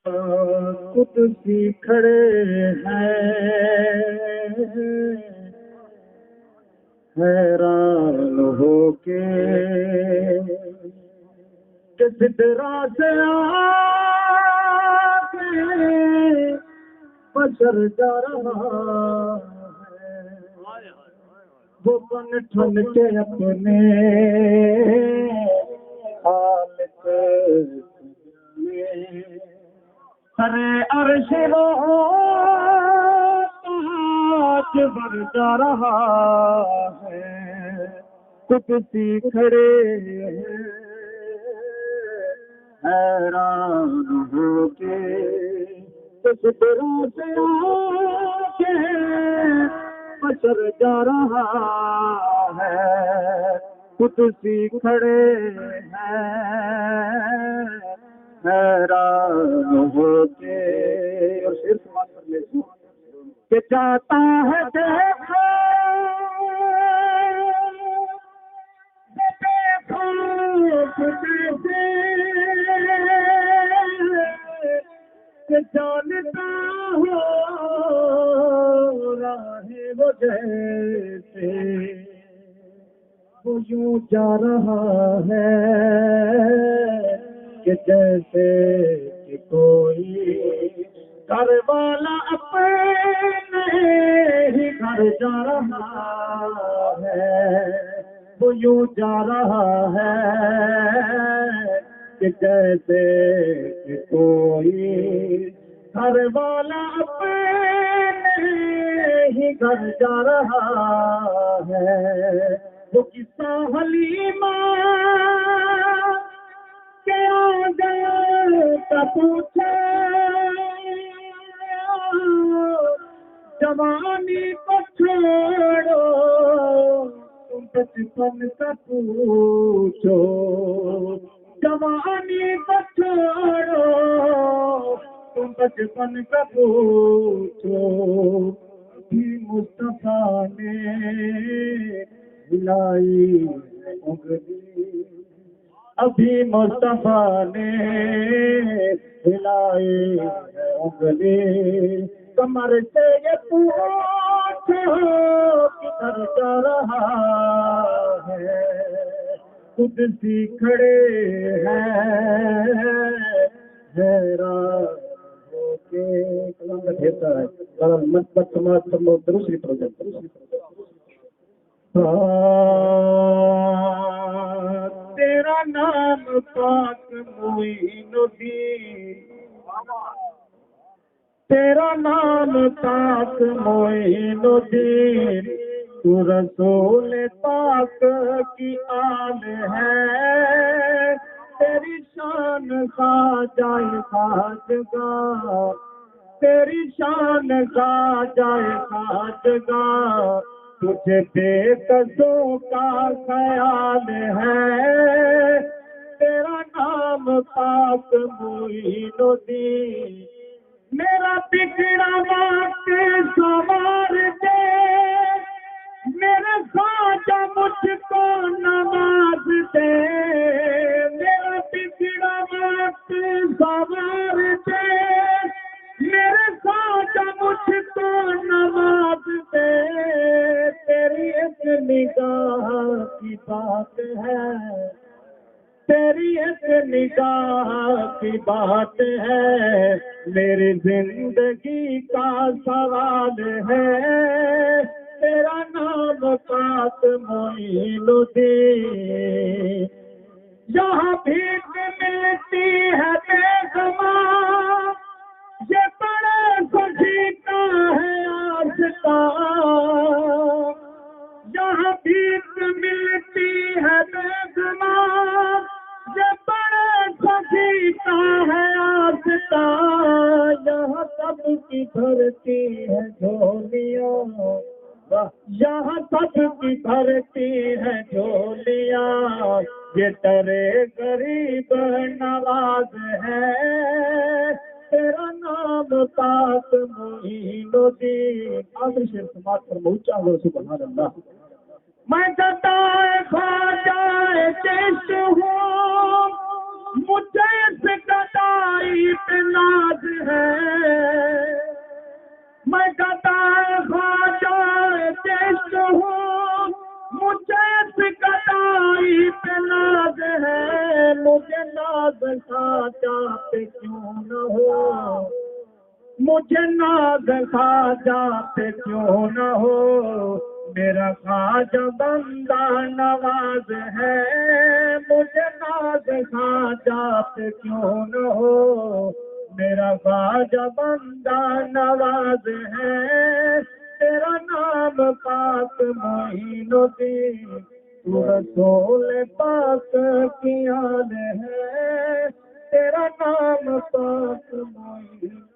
قدسی کھڑے ہیں حیران ہو کے کہ سدرا سے آکے بشر جا رہا ہے، وہ بن ٹھن کے اپنے خالق سرے عرش رو تاج بر جا رہا ہے، قدسی کھڑے ہیں حیران ہو کے کس طرح سے آکے بشر جا رہا ہے، قدسی کھڑے ہیں حیران ہو کے، اور شیر سماعت کر لے کہ چاہتا ہے دیکھو کہ جانتا ہو راہ وہ جیسے وہ یوں جا رہا ہے کہ جیسے کہ کوئی گھر والا اپنے ہی گھر جا رہا ہے، وہ یوں جا رہا ہے کہ جیسے کہ کوئی گھر والا اپنے ہی گھر جا رہا ہے، وہ قصہ حلیمہ کے آ گیا تو پوچھے جوانی کو چھوڑو تم بچپن کا پوچھو، جوانی کو چھوڑو تم بچپن کا پوچھو، ابھی مصطفیٰ نے ہلائی انگلی، ابھی مصطفیٰ نے ہلائی انگلی، کمر سے یہ پوچھو کدھر جا رہا ہے، قدسی کھڑے ہیں حیران ہو کے، کلام کا ڈھیر سارا ہے، مثبت سماج سب لوگ دوسری پروجیکٹ تیرا نام پاک معین الدین، تیرا نام پاک معین الدین، تو رسول پاک کی آل ہے، تیری شان خواجہ خواجگاہ، تیری شان خواجہ خواجگاہ، تجھے بے قصوں کا خیال ہے، تیرا نام پاک معین الدین، میرا بگڑا وقت سنوار دے، میرا خواجہ مجھ کو نواز دے، میرا بگڑا وقت سنوار دے، میرے خواجہ مجھ کو نواز دے، تیری ایک نگاہ کی بات ہے، تیری ایک نگاہ کی بات ہے، میری زندگی کا سوال ہے، تیرا نام پاک معین الدین، جہاں بھیک ملتی ہے بے زبان، یہ بڑے خوشی کا ہے آستان، جہاں بھیک ملتی ہے بے زبان، یہ بڑے خوشی کا ہے آستان، یہاں سب کی بھرتی ہے جھولیاں، یہاں سب کی بھرتی ہے جھولیاں، یہ ترے غریب نواز ہے، تیرا نام پاک معین الدین۔ آخری شعر سماعت پر پہنچا ہوا سبحان اللہ۔ میں گدائے خواجہ چشت ہوں، مجھے اس گدائی پہ ناز گدائی پہ ناز ہے، مجھے ناز خواجہ پہ کیوں نہ ہو، مجھے ناز خواجہ پہ کیوں نہ ہو، میرا خواجہ بندہ نواز ہے، مجھے ناز خواجہ پہ کیوں نہ ہو، میرا خواجہ بندہ نواز ہے، تیرا نام پاک معین الدین، تو رسول پاک کی آل ہے، تیرا نام پاک معین